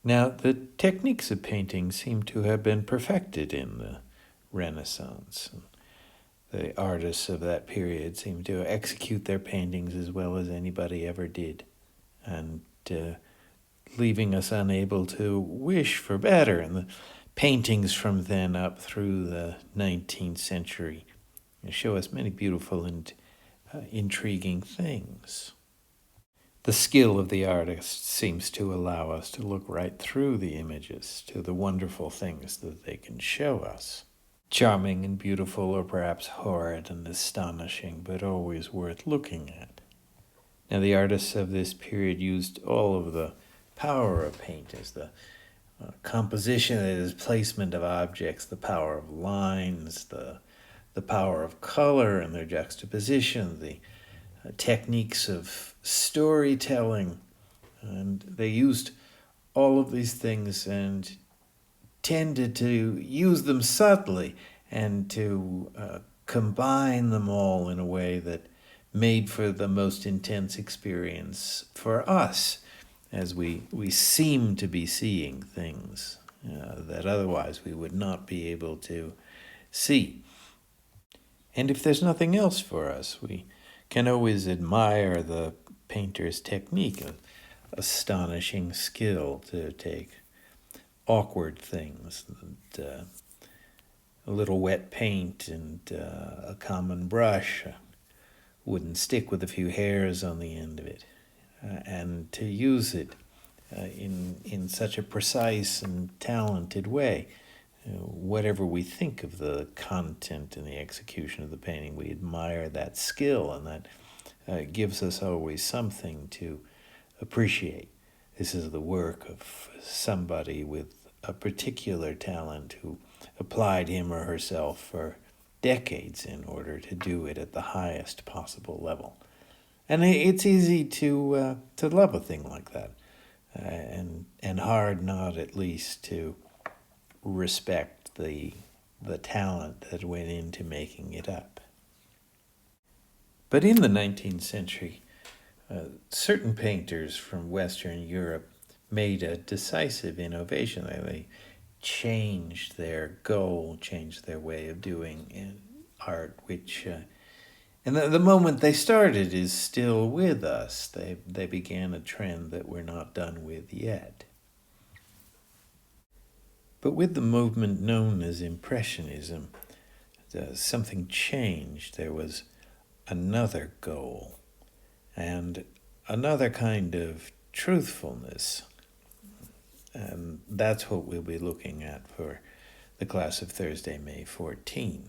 Now, the techniques of painting seem to have been perfected in the Renaissance. The artists of that period seem to execute their paintings as well as anybody ever did, and leaving us unable to wish for better. And the paintings from then up through the 19th century show us many beautiful and intriguing things. The skill of the artist seems to allow us to look right through the images to the wonderful things that they can show us. Charming and beautiful, or perhaps horrid and astonishing, but always worth looking at. Now, the artists of this period used all of the power of paint as the composition, that is, placement of objects, the power of lines, the power of color and their juxtaposition, the techniques of storytelling, and they used all of these things and tended to use them subtly and to combine them all in a way that made for the most intense experience for us, as we seem to be seeing things that otherwise we would not be able to see. And if there's nothing else for us, we can always admire the painter's technique, of astonishing skill to take awkward things, and, a little wet paint and a common brush, a wooden stick with a few hairs on the end of it, and to use it in such a precise and talented way. Whatever we think of the content and the execution of the painting, we admire that skill, and that gives us always something to appreciate. This is the work of somebody with a particular talent who applied him or herself for decades in order to do it at the highest possible level. And it's easy to love a thing like that, and hard not at least to respect the talent that went into making it up. But in the 19th century, certain painters from Western Europe made a decisive innovation. They changed their goal, changed their way of doing art, which, and the moment they started is still with us. They began a trend that we're not done with yet. But with the movement known as Impressionism, something changed. There was another goal and another kind of truthfulness. And that's what we'll be looking at for the class of Thursday, May 14.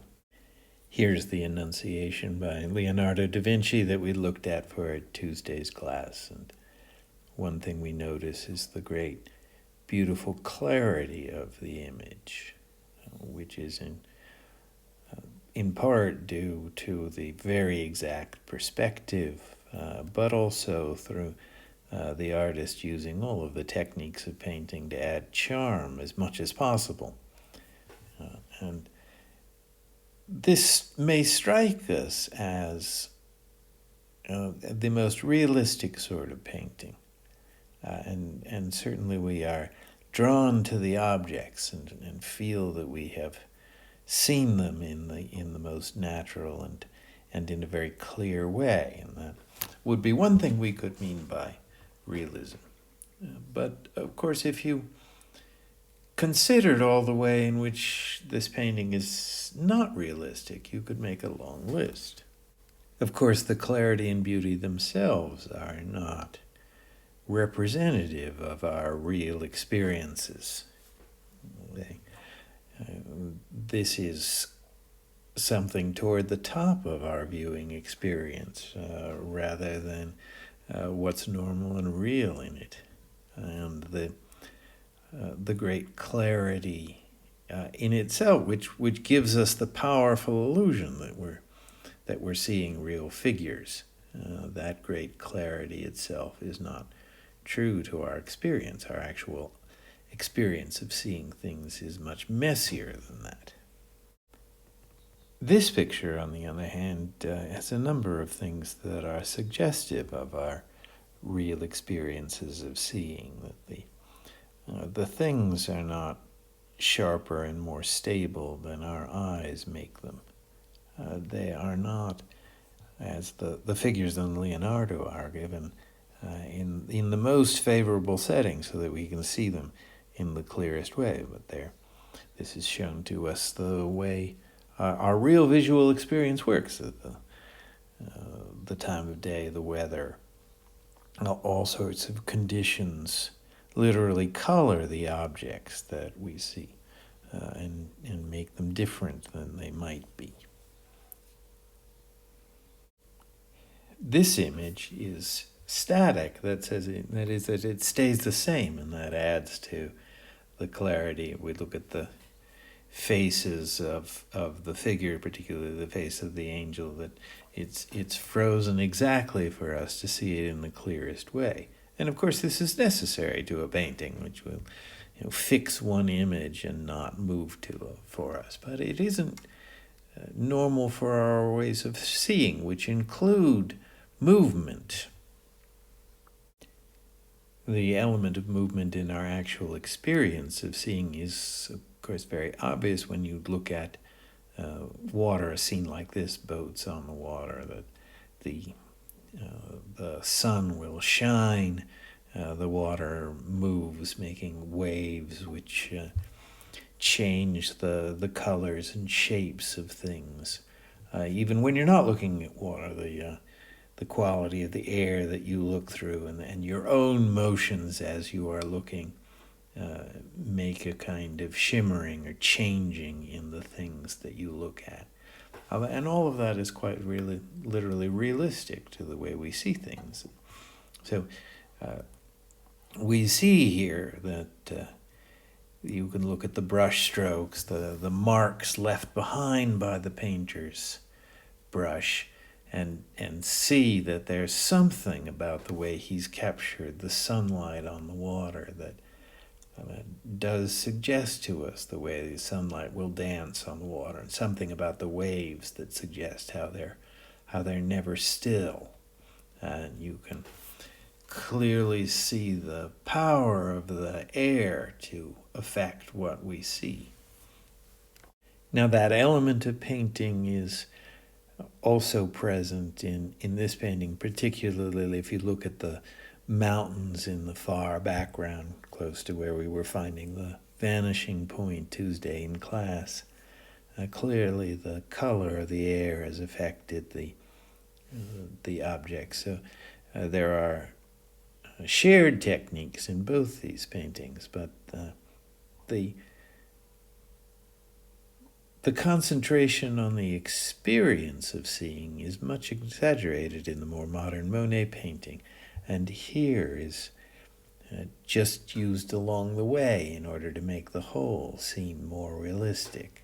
Here's the Annunciation by Leonardo da Vinci that we looked at for Tuesday's class. And one thing we notice is the great beautiful clarity of the image, which is in part due to the very exact perspective, but also through the artist using all of the techniques of painting to add charm as much as possible. And this may strike us as the most realistic sort of painting. And certainly we are drawn to the objects and feel that we have seen them in the most natural and in a very clear way. And that would be one thing we could mean by realism. But of course, if you considered all the way in which this painting is not realistic, you could make a long list. Of course, the clarity and beauty themselves are not representative of our real experiences. This is something toward the top of our viewing experience rather than what's normal and real in it. And the great clarity in itself, which gives us the powerful illusion that we're seeing real figures. That great clarity itself is not true to our experience. Our actual experience of seeing things is much messier than that. This picture, on the other hand, has a number of things that are suggestive of our real experiences of seeing. That the things are not sharper and more stable than our eyes make them. They are not, as the figures in Leonardo are given, in the most favorable setting so that we can see them in the clearest way. But this is shown to us the way our real visual experience works, the time of day, the weather, all sorts of conditions literally color the objects that we see and make them different than they might be. This image is static, that is that it stays the same, and that adds to the clarity. We look at the faces of the figure, particularly the face of the angel, that it's frozen exactly for us to see it in the clearest way. And of course this is necessary to a painting, which will fix one image and not move for us. But it isn't normal for our ways of seeing, which include movement. The element of movement in our actual experience of seeing is, of course, very obvious when you look at water, a scene like this, boats on the water, that the sun will shine, the water moves, making waves which change the colors and shapes of things. Even when you're not looking at water, the quality of the air that you look through and your own motions as you are looking make a kind of shimmering or changing in the things that you look at. And all of that is quite really, literally realistic to the way we see things. So we see here that you can look at the brush strokes, the marks left behind by the painter's brush, and see that there's something about the way he's captured the sunlight on the water that does suggest to us the way the sunlight will dance on the water, and something about the waves that suggest how they're never still. And you can clearly see the power of the air to affect what we see. Now that element of painting is also present in this painting, particularly if you look at the mountains in the far background, close to where we were finding the vanishing point Tuesday in class. Clearly the color of the air has affected the object. So there are shared techniques in both these paintings, but the concentration on the experience of seeing is much exaggerated in the more modern Monet painting, and here is just used along the way in order to make the whole seem more realistic.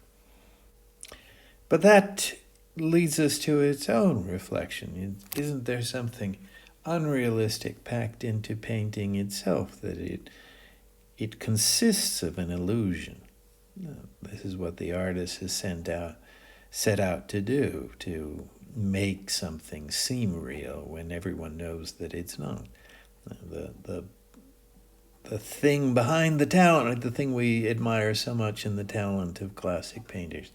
But that leads us to its own reflection. Isn't there something unrealistic packed into painting itself, that it consists of an illusion? This is what the artist has set out to do, to make something seem real when everyone knows that it's not. The thing behind the talent, the thing we admire so much in the talent of classic painters,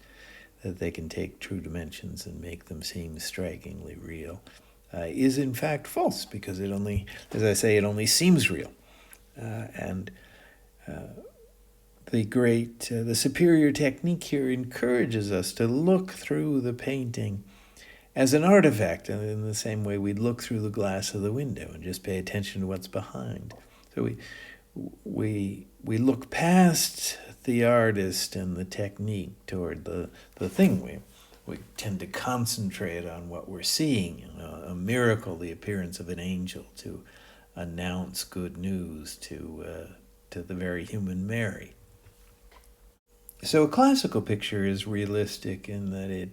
that they can take true dimensions and make them seem strikingly real, is in fact false, because it only, as I say, it only seems real. The superior technique here encourages us to look through the painting as an artifact, in the same way we'd look through the glass of the window and just pay attention to what's behind. So we look past the artist and the technique toward the thing. We tend to concentrate on what we're seeing, a miracle, the appearance of an angel to announce good news to the very human Mary. So a classical picture is realistic in that it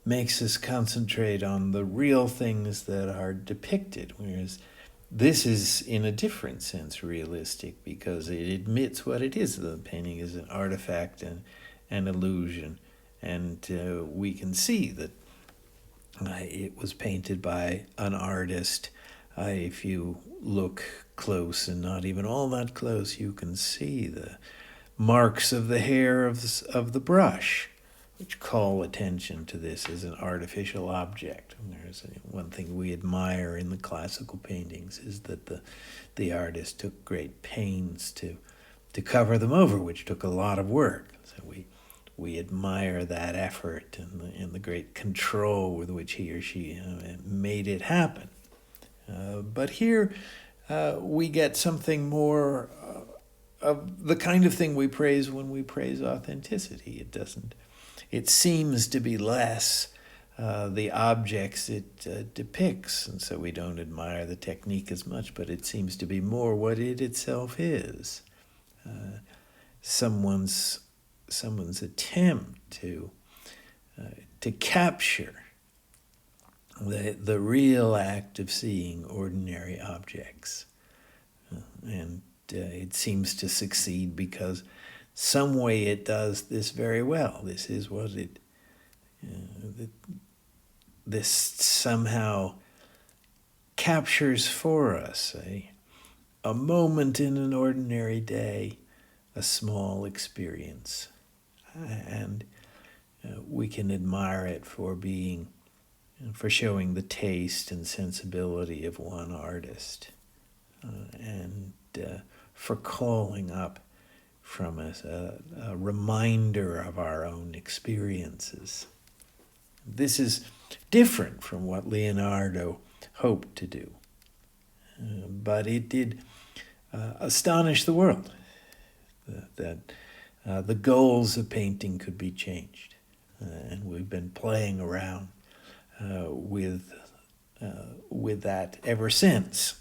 makes us concentrate on the real things that are depicted, whereas this is, in a different sense, realistic because it admits what it is. The painting is an artifact and an illusion, and we can see that it was painted by an artist If you look close, and not even all that close, you can see the marks of the hair of the brush, which call attention to this as an artificial object. And there's one thing we admire in the classical paintings is that the artist took great pains to cover them over, which took a lot of work. So we admire that effort and the great control with which he or she made it happen. But here we get something more of the kind of thing we praise when we praise authenticity. It seems to be less the objects it depicts, and so we don't admire the technique as much, but it seems to be more what it itself is. Someone's attempt to capture the real act of seeing ordinary objects. And it seems to succeed because some way it does this very well. This is what this somehow captures for us a moment in an ordinary day, a small experience. And we can admire it for showing the taste and sensibility of one artist, and for calling up from us a reminder of our own experiences. This is different from what Leonardo hoped to do, but it did astonish the world that the goals of painting could be changed, and we've been playing around with that ever since.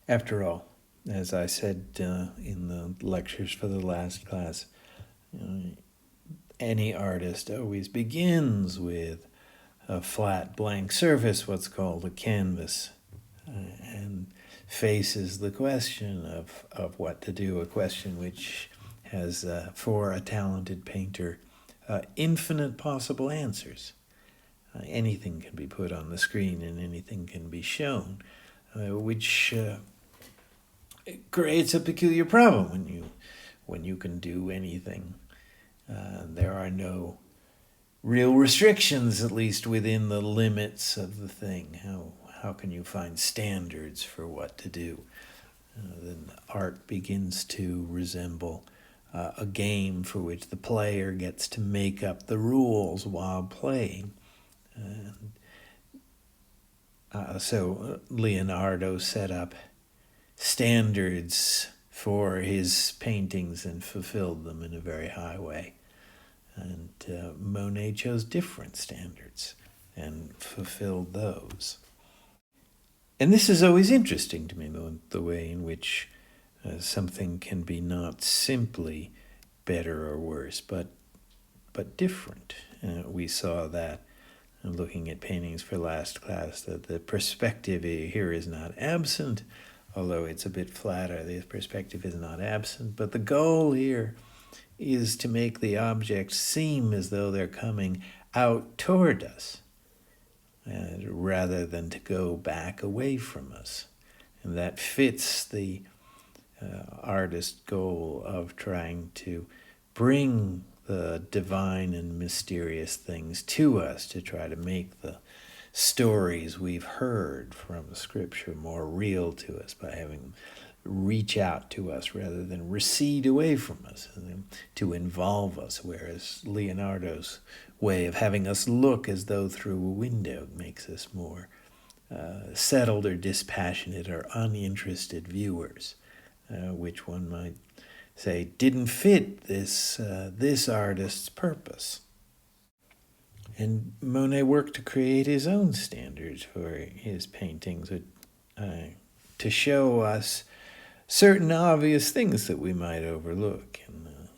After all, as I said in the lectures for the last class, any artist always begins with a flat blank surface, what's called a canvas, and faces the question of what to do, a question which has, for a talented painter, infinite possible answers. Anything can be put on the screen and anything can be shown, which creates a peculiar problem when you can do anything. There are no real restrictions, at least within the limits of the thing. How can you find standards for what to do? Then art begins to resemble a game for which the player gets to make up the rules while playing. So Leonardo set up standards for his paintings and fulfilled them in a very high way. And Monet chose different standards and fulfilled those. And this is always interesting to me, the way in which something can be not simply better or worse, but different. We saw that looking at paintings for last class, that the perspective here is not absent, although it's a bit flatter. The perspective is not absent, but the goal here is to make the objects seem as though they're coming out toward us, rather than to go back away from us. And that fits the artist's goal of trying to bring the divine and mysterious things to us, to try to make the stories we've heard from Scripture more real to us by having them reach out to us rather than recede away from us, and to involve us, whereas Leonardo's way of having us look as though through a window makes us more settled or dispassionate or uninterested viewers, which one might say didn't fit this artist's purpose. And Monet worked to create his own standards for his paintings, to show us certain obvious things that we might overlook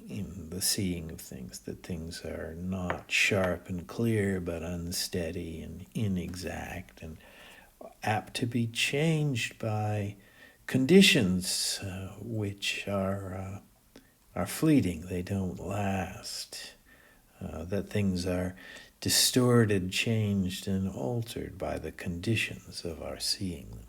in the seeing of things, that things are not sharp and clear, but unsteady and inexact, and apt to be changed by conditions which are fleeting. They don't last. That things are distorted, changed, and altered by the conditions of our seeing them.